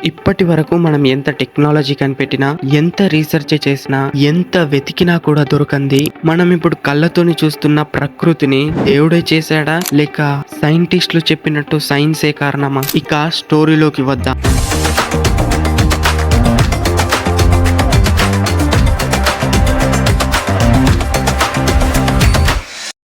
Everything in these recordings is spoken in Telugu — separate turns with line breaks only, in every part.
ఇప్పటి వరకు మనం ఎంత టెక్నాలజీ కనిపెట్టినా, ఎంత రీసెర్చ్ చేసినా, ఎంత వెతికినా కూడా దొరకంది మనం ఇప్పుడు కళ్ళతోని చూస్తున్న ప్రకృతిని దేవుడే చేశాడా, లేక సైంటిస్టులు చెప్పినట్టు సైన్సే కారణమా? ఇక స్టోరీలోకి వద్దాం.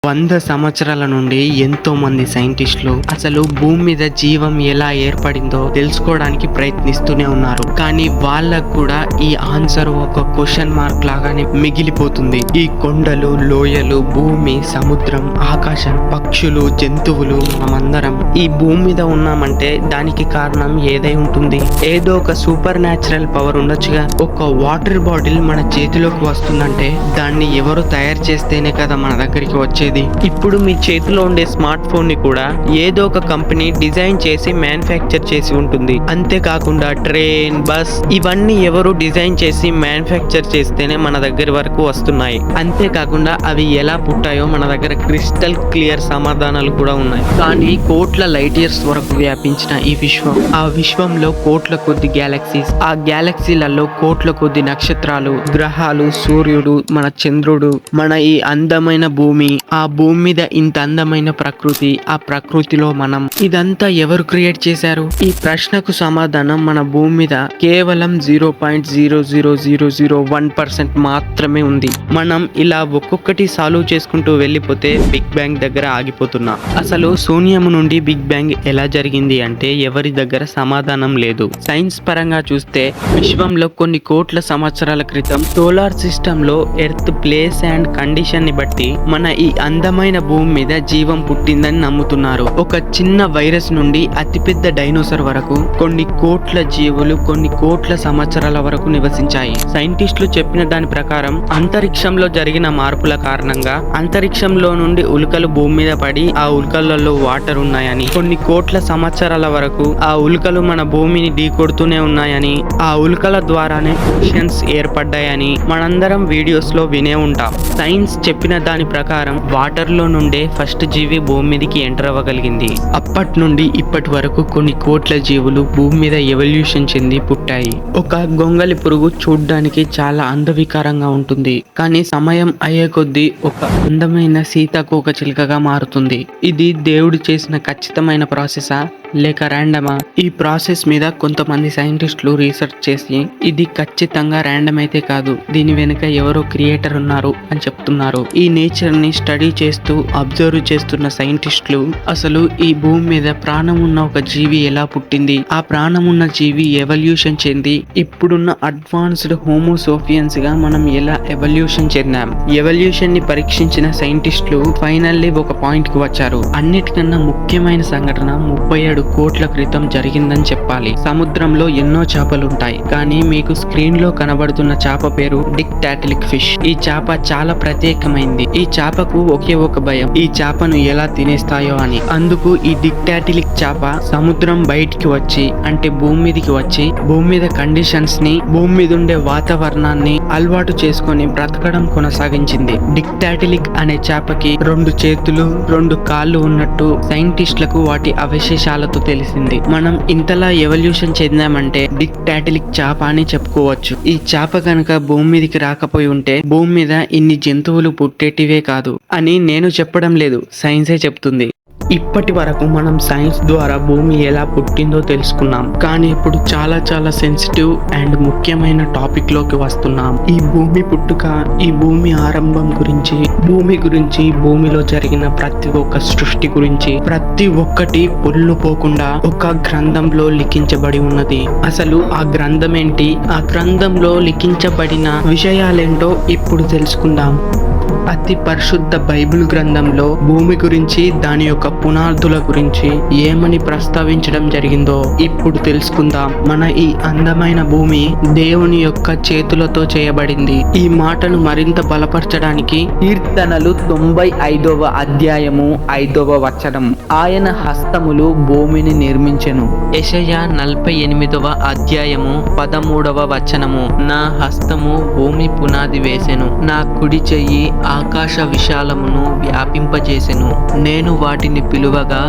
100 సంవత్సరాల నుండి ఎంతో మంది సైంటిస్టులు అసలు భూమి మీద జీవం ఎలా ఏర్పడిందో తెలుసుకోవడానికి ప్రయత్నిస్తూనే ఉన్నారు. కానీ వాళ్ళకు కూడా ఈ ఆన్సర్ ఒక క్వశ్చన్ మార్క్ లాగానే మిగిలిపోతుంది. ఈ కొండలు, లోయలు, భూమి, సముద్రం, ఆకాశం, పక్షులు, జంతువులు, మనమందరం ఈ భూమి మీద ఉన్నామంటే దానికి కారణం ఏదై ఉంటుంది? ఏదో ఒక సూపర్ న్యాచురల్ పవర్ ఉండొచ్చుగా. ఒక వాటర్ బాటిల్ మన చేతిలోకి వస్తుందంటే దాన్ని ఎవరు తయారు చేస్తేనే కదా మన దగ్గరికి వచ్చేది. ఇప్పుడు మీ చేతిలో ఉండే స్మార్ట్ ఫోన్ ని కూడా ఏదో ఒక కంపెనీ డిజైన్ చేసి మ్యానుఫ్యాక్చర్ చేసి ఉంటుంది. అంతేకాకుండా ట్రైన్, బస్ ఇవన్నీ ఎవరు డిజైన్ చేసి మ్యానుఫ్యాక్చర్ చేస్తేనే మన దగ్గర వరకు వస్తున్నాయి. అంతేకాకుండా అవి ఎలా పుట్టాయో మన దగ్గర క్రిస్టల్ క్లియర్ సమాధానాలు కూడా ఉన్నాయి. కానీ కోట్ల లైట్ ఇయర్స్ వరకు వ్యాపించిన ఈ విశ్వం, ఆ విశ్వంలో కోట్ల కొద్ది గ్యాలక్సీస్, ఆ గ్యాలక్సీలలో కోట్ల కొద్ది నక్షత్రాలు, గ్రహాలు, సూర్యుడు, మన చంద్రుడు, మన ఈ అందమైన భూమి, ఆ భూమి మీద ఇంత అందమైన ప్రకృతి, ఆ ప్రకృతిలో మనం, ఇదంతా ఎవరు క్రియేట్ చేశారు? ఈ ప్రశ్నకు సమాధానం మన భూమి మీద కేవలం 0.00001% మాత్రమే ఉంది. మనం ఇలా ఒక్కొక్కటి సాల్వ్ చేసుకుంటూ వెళ్ళిపోతే బిగ్ బ్యాంగ్ దగ్గర ఆగిపోతున్నాం. అసలు శూన్యము నుండి బిగ్ బ్యాంగ్ ఎలా జరిగింది అంటే ఎవరి దగ్గర సమాధానం లేదు. సైన్స్ పరంగా చూస్తే విశ్వంలో కొన్ని కోట్ల సంవత్సరాల క్రితం సోలార్ సిస్టమ్ లో ఎర్త్ ప్లేస్ అండ్ కండిషన్ ని బట్టి మన ఈ అందమైన భూమి మీద జీవం పుట్టిందని నమ్ముతున్నారు. ఒక చిన్న వైరస్ నుండి అతిపెద్ద డైనోసార్ వరకు కొన్ని కోట్ల జీవులు కొన్ని కోట్ల సంవత్సరాల వరకు నివసించాయి. సైంటిస్టులు చెప్పిన దాని ప్రకారం అంతరిక్షంలో జరిగిన మార్పుల కారణంగా అంతరిక్షంలో నుండి ఉల్కలు భూమి మీద పడి ఆ ఉల్కలలో వాటర్ ఉన్నాయని, కొన్ని కోట్ల సంవత్సరాల వరకు ఆ ఉల్కలు మన భూమిని ఢీకొడుతూనే ఉన్నాయని, ఆ ఉల్కల ద్వారానే ఓషన్స్ ఏర్పడ్డాయని మనందరం వీడియోస్ లో వినే ఉంటాం. సైన్స్ చెప్పిన దాని ప్రకారం వాటర్ లో నుండే ఫస్ట్ జీవి భూమి మీదకి ఎంటర్ అవ్వగలిగింది. అప్పటి నుండి ఇప్పటి వరకు కొన్ని కోట్ల జీవులు భూమి మీద ఎవల్యూషన్ చెంది పుట్టాయి. ఒక గొంగలి పురుగు చూడ్డానికి చాలా అందవికారంగా ఉంటుంది, కానీ సమయం అయ్యే కొద్దీ ఒక అందమైన సీతాకోక చిలుకగా మారుతుంది. ఇది దేవుడు చేసిన ఖచ్చితమైన ప్రాసెసా లేక ర్యాండమా? ఈ ప్రాసెస్ మీద కొంతమంది సైంటిస్టులు రీసెర్చ్ చేసి ఇది ఖచ్చితంగా ర్యాండమ్ అయితే కాదు, దీని వెనుక ఎవరో క్రియేటర్ ఉన్నారు అని చెప్తున్నారు. ఈ నేచర్ ని స్టడీ చేస్తూ అబ్జర్వ్ చేస్తున్న సైంటిస్టులు అసలు ఈ భూమి మీద ప్రాణం ఉన్న ఒక జీవి ఎలా పుట్టింది, ఆ ప్రాణం ఉన్న జీవి ఎవల్యూషన్ చెంది ఇప్పుడున్న అడ్వాన్స్డ్ హోమోసోఫియన్స్ గా మనం ఎలా ఎవల్యూషన్ చెందాం. ఎవల్యూషన్ ని పరీక్షించిన సైంటిస్టులు ఫైనల్లీ ఒక పాయింట్ కి వచ్చారు. అన్నిటికన్నా ముఖ్యమైన సంఘటన 37 కోట్ల క్రితం జరిగిందని చెప్పాలి. సముద్రంలో ఎన్నో చేపలుంటాయి, కానీ మీకు స్క్రీన్ లో కనబడుతున్న చేప పేరు డిక్టాటిలిక్ ఫిష్. ఈ చేప చాలా ప్రత్యేకమైంది. ఈ చేపకు ఒకే ఒక భయం, ఈ చేపను ఎలా తినేస్తాయో అని. అందుకు ఈ డిక్టాటిలిక్ చేప సముద్రం బయటికి వచ్చి, అంటే భూమి మీదకి వచ్చి, భూమి మీద కండిషన్స్ ని, భూమి మీద ఉండే వాతావరణాన్ని అలవాటు చేసుకొని బ్రతకడం కొనసాగించింది. డిక్టాటిలిక్ అనే చేపకి 2 చేతులు 2 కాళ్ళు ఉన్నట్టు సైంటిస్టులకు వాటి అవశేషాలతో తెలిసింది. మనం ఇంతలా ఎవల్యూషన్ చెందామంటే డిక్టాటిలిక్ చేప అని చెప్పుకోవచ్చు. ఈ చేప కనుక భూమి మీదకి రాకపోయి ఉంటే భూమి మీద ఇన్ని జంతువులు పుట్టేటివే కాదు అని నేను చెప్పడం లేదు, సైన్సే చెప్తుంది. ఇప్పటి వరకు మనం సైన్స్ ద్వారా భూమి ఎలా పుట్టిందో తెలుసుకున్నాం, కానీ ఇప్పుడు చాలా చాలా సెన్సిటివ్ అండ్ ముఖ్యమైన టాపిక్ లోకి వస్తున్నాం. ఈ భూమి పుట్టుక, ఈ భూమి ఆరంభం గురించి, భూమిలో జరిగిన ప్రతి ఒక్క సృష్టి గురించి ప్రతి ఒక్కటి పొల్లు పోకుండా ఒక గ్రంథంలో లిఖించబడి ఉన్నది. అసలు ఆ గ్రంథం ఏంటి, ఆ గ్రంథంలో లిఖించబడిన విషయాలేంటో ఇప్పుడు తెలుసుకుందాం. అతి పరిశుద్ధ బైబిల్ గ్రంథంలో భూమి గురించి, దాని యొక్క పునాదుల గురించి ఏమని ప్రస్తావించడం జరిగిందో ఇప్పుడు తెలుసుకుందాం. మన ఈ అందమైన భూమి దేవుని యొక్క చేతులతో చేయబడింది. ఈ మాటను మరింత బలపరచడానికి కీర్తనలు 95వ అధ్యాయము 5వ వచనం, ఆయన హస్తములు భూమిని నిర్మించెను. యెషయా 48వ అధ్యాయము 13వ వచనము, నా హస్తము భూమి పునాది వేసెను, నా కుడి చెయ్యి ఆకాశ విశాలమును వ్యాపింపజేసెను, నేను వాటిని పిలువగా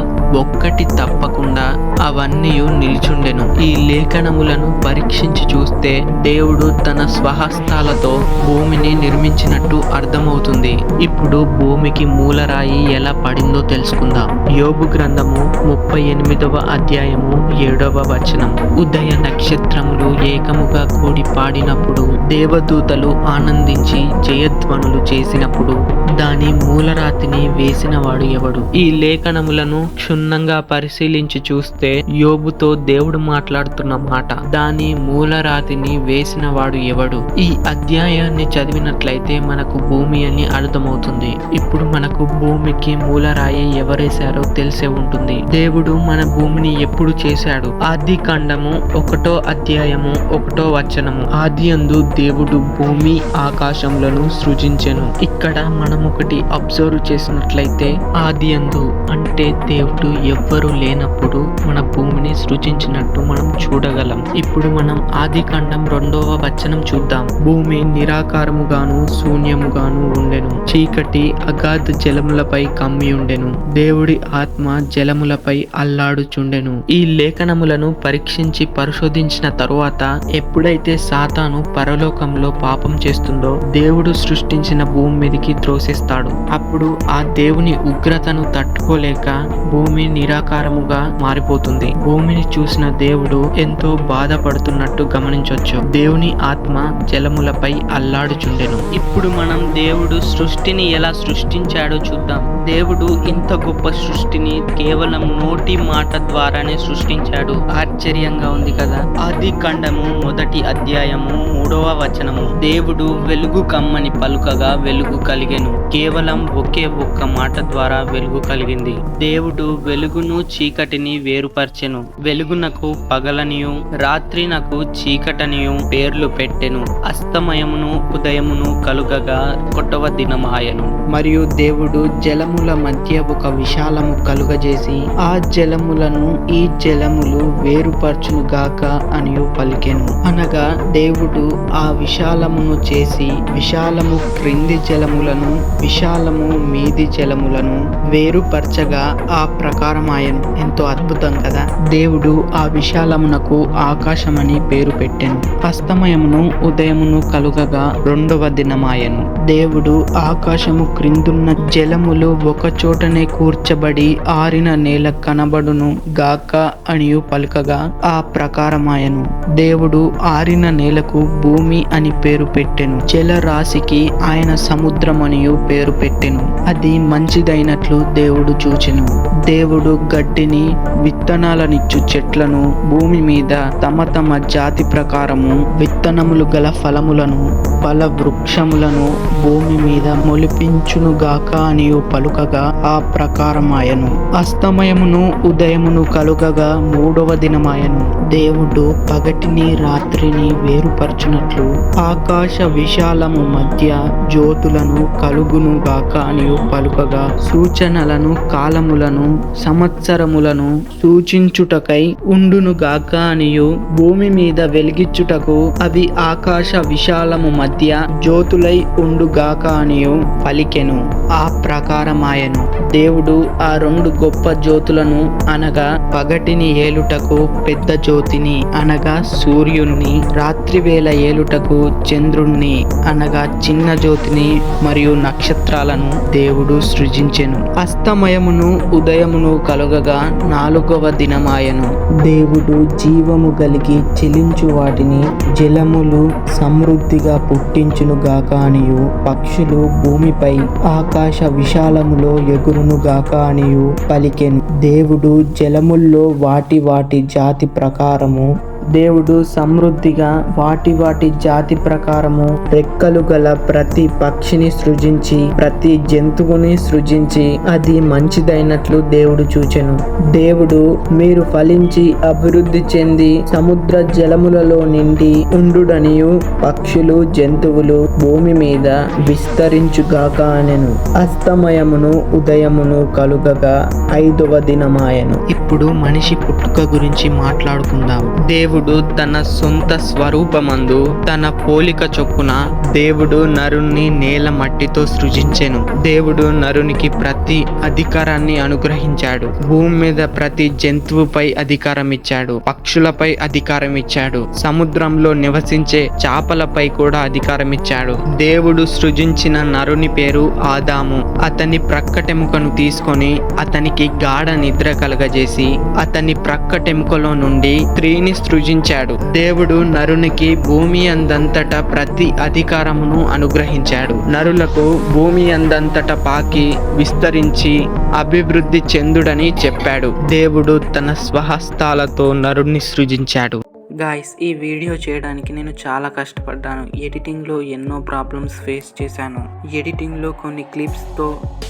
ఒక్కటి తప్పకుండా అవన్నీ నిల్చుండెను. ఈ లేఖనములను పరీక్షించి చూస్తే దేవుడు తన స్వహస్తాలతో భూమిని నిర్మించినట్టు అర్థమవుతుంది. ఇప్పుడు భూమికి మూలరాయి ఎలా పడిందో తెలుసుకుందాం. యోబు గ్రంథము 38వ అధ్యాయము 7వ వచనం. ఉదయ నక్షత్రములు ఏకముగా కూడి పాడినప్పుడు, దేవదూతలు ఆనందించి జయధ్వనులు చేసినప్పుడు దాని మూలరాతిని వేసినవాడు ఎవడు? ఈ లేఖనములను క్షుణ్ణంగా పరిశీలించి చూస్తే యోబుతో దేవుడు మాట్లాడుతున్న మాట, దాని మూలరాతిని వేసినవాడు ఎవడు? ఈ అధ్యాయాన్ని చదివినట్లయితే మనకు భూమి అని అర్థమవుతుంది. ఇప్పుడు మనకు భూమికి మూలరాయి ఎవరేశారో తెలిసే ఉంటుంది. దేవుడు మన భూమిని ఎప్పుడు చేశాడు? ఆది కాండము 1వ అధ్యాయము 1వ వచనము. ఆదియందు దేవుడు భూమి ఆకాశములను సృజించెను. ఇక్కడ మనం ఒకటి అబ్జర్వ్ చేసినట్లయితే ఆదియందు అంటే దేవుడు ఎవ్వరు లేనప్పుడు మన భూమిని సృజించినట్టు మనం చూడగలం. ఇప్పుడు మనం ఆది కాండం 2వ వచనం చూద్దాం. భూమి నిరాకారముగాను శూన్యముగాను ఉండెను, చీకటి అగాధ జలములపై కమ్మి ఉండెను, దేవుడి ఆత్మ జలములపై అల్లాడుచుండెను. ఈ లేఖనములను పరీక్షించి పరిశోధించిన తరువాత ఎప్పుడైతే సాతాను పరలోకంలో పాపం చేస్తుందో దేవుడు సృష్టించిన భూమి మీదకి త్రోసేస్తాడు. అప్పుడు ఆ దేవుని ఉగ్రతను తట్టుకోలేక భూమి నిరాకారముగా మారిపోతుంది. భూమిని చూసిన దేవుడు ఎంతో బాధపడుతున్నట్టు గమనించవచ్చు. దేవుని ఆత్మ జలములపై అల్లాడుచుండెను. ఇప్పుడు మనం దేవుడు సృష్టిని ఎలా సృష్టించాడో చూద్దాం. దేవుడు ఇంత గొప్ప సృష్టిని కేవలం నోటి మాట ద్వారానే సృష్టించాడు. ఆశ్చర్యంగా ఉంది కదా. ఆది కాండము 1వ అధ్యాయము 3వ వచనము. దేవుడు వెలుగు కమ్మని పలుకగా వెలుగు కలిగెను. కేవలం ఒకే ఒక్క మాట ద్వారా వెలుగు కలిగింది. దేవుడు వెలుగును చీకటిని వేరుపరచెను. వెలుగునకు పగలనియు రాత్రినకు చీకటనియు పేర్లు పెట్టెను. అస్తమయమును ఉదయమును కలుగగా 1వ దినమాయెను. మరియు దేవుడు జలముల మధ్య ఒక విశాలము కలుగజేసి ఆ జలములను ఈ జలములు వేరుపరచును గాక అనియు పలికెను. అనగా దేవుడు ఆ విశాలమును చేసి విశాలము క్రింది జలములను విశాలము మీది జలములను వేరుపరచగా ఆ ప్రకారమాయను. ఎంతో అద్భుతం కదా. దేవుడు ఆ విశాలమునకు ఆకాశమని పేరు పెట్టెను. అస్తమయమును ఉదయమును కలుగగా 2వ దినమాయెను. దేవుడు ఆకాశము క్రిందున్న జలములు ఒక చోటనే కూర్చబడి ఆరిన నేల కనబడును గాక అనియు పలుకగా ఆ ప్రకారమాయను. దేవుడు ఆరిన నేలకు భూమి అని పేరు పెట్టెను. జలరాశికి ఆయన సముద్రమనియు పేరు పెట్టెను. అది మంచిదైనట్లు దేవుడు చూచెను. దేవుడు గడ్డిని విత్తనాలనిచ్చు చెట్లను భూమి మీద తమ తమ జాతి ప్రకారము విత్తనములు గల ఫలములను ఫల వృక్షములను భూమి మీద మొలిపించును గాక అనియు పలుకగా ఆ ప్రకారమాయను. అస్తమయమును ఉదయమును కలుగగా 3వ దినమాయను. దేవుడు పగటిని రాత్రిని వేరుపరచునట్లు ఆకాశ విశాలము మధ్య జ్యోతులను కలుగును గాక అనియు పలుకగా సూచనలను కాలములను సంవత్సరములను సూచించుటకై ఉండును గాక అనియు భూమి మీద వెలిగించుటకు అవి ఆకాశ విశాలము మధ్య జ్యోతులై ఉండుగాక అనియు పలికెను. ఆ ప్రకారమాయను. దేవుడు ఆ 2 గొప్ప జ్యోతులను అనగా పగటిని ఏలుటకు పెద్ద జ్యోతిని అనగా సూర్యుణ్ణి, రాత్రివేళ ఏలుటకు చంద్రుణ్ణి అనగా చిన్న జ్యోతిని మరియు నక్షత్రాలను దేవుడు సృజించెను. అస్తమయమును ఉదయమును కలుగగా 4వ దినమాయను. దేవుడు జీవము కలిగి చెలించు వాటిని జలములు సమృద్ధిగా పుట్టించును గాక అనియు పక్షులు భూమిపై ఆకాశ విశాలములో ఎగురును గాక అనియు పలికెను. దేవుడు జలముల్లో వాటి వాటి జాతి ప్రకారము దేవుడు సమృద్ధిగా వాటి వాటి జాతి ప్రకారము రెక్కలు గల ప్రతి పక్షిని సృజించి ప్రతి జంతువుని సృజించి అది మంచిదైనట్లు దేవుడు చూచెను. దేవుడు మీరు ఫలించి అభివృద్ధి చెంది సముద్ర జలములలో నిండి ఉండుడనియు పక్షులు జంతువులు భూమి మీద విస్తరించుగాక అనెను. అస్తమయమును ఉదయమును కలుగగా 5వ దినమాయెను. ఇప్పుడు మనిషి పుట్టుక గురించి మాట్లాడుకుందాం. దేవుడు దేవుడు తన సొంత స్వరూపమందు తన పోలిక చొప్పున దేవుడు నరుణ్ణి నేల మట్టితో సృజించెను. దేవుడు నరునికి ప్రతి అధికారాన్ని అనుగ్రహించాడు. భూమి మీద ప్రతి జంతువుపై అధికారం ఇచ్చాడు. పక్షులపై అధికారం ఇచ్చాడు. సముద్రంలో నివసించే చేపలపై కూడా అధికారం ఇచ్చాడు. దేవుడు సృజించిన నరుని పేరు ఆదాము. అతని ప్రక్కటెముకను తీసుకొని అతనికి గాఢ నిద్ర కలగజేసి అతని ప్రక్కటెముకలో నుండి స్త్రీని సృజించాడు. దేవుడు నరునికి భూమి అందంతటా ప్రతి అధికారమును అనుగ్రహించాడు. నరులకు భూమి అందంతటా పాకి విస్తరించి అభివృద్ధి చెందుడని చెప్పాడు. దేవుడు తన స్వహస్తాలతో నరుణ్ణి సృజించాడు. గాయ్స్, ఈ వీడియో చేయడానికి నేను చాలా కష్టపడ్డాను. ఎడిటింగ్లో ఎన్నో ప్రాబ్లమ్స్ ఫేస్ చేశాను. ఎడిటింగ్లో కొన్ని క్లిప్స్తో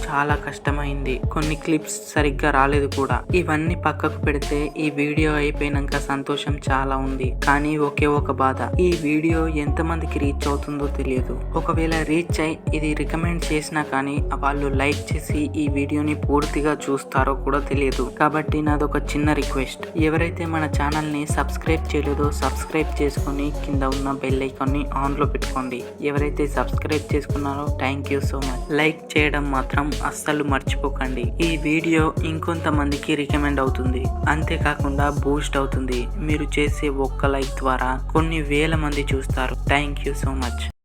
చాలా కష్టమైంది. కొన్ని క్లిప్స్ సరిగ్గా రాలేదు కూడా. ఇవన్నీ పక్కకు పెడితే ఈ వీడియో అయిపోయినాక సంతోషం చాలా ఉంది. కానీ ఒకే ఒక బాధ, ఈ వీడియో ఎంతమందికి రీచ్ అవుతుందో తెలియదు. ఒకవేళ రీచ్ అయి ఇది రికమెండ్ చేసినా కానీ వాళ్ళు లైక్ చేసి ఈ వీడియోని పూర్తిగా చూస్తారో కూడా తెలియదు. కాబట్టి నాదొక చిన్న రిక్వెస్ట్, ఎవరైతే మన ఛానల్ని సబ్స్క్రైబ్ చేయలేదో సబ్స్క్రైబ్ చేసుకొని కింద ఉన్న బెల్ ఐకాన్ని ఆన్లో పెట్టుకోండి. ఎవరైతే సబ్స్క్రైబ్ చేసుకున్నారో thank you so much. Like చేయడం మాత్రం అస్సలు మర్చిపోకండి. ఈ వీడియో ఇంకొంతమందికి రికమెండ్ అవుతుంది. అంతేకాకుండా బూస్ట్ అవుతుంది. మీరు చేసే ఒక్క లైక్ ద్వారా కొన్ని వేల మంది చూస్తారు. Thank you so much.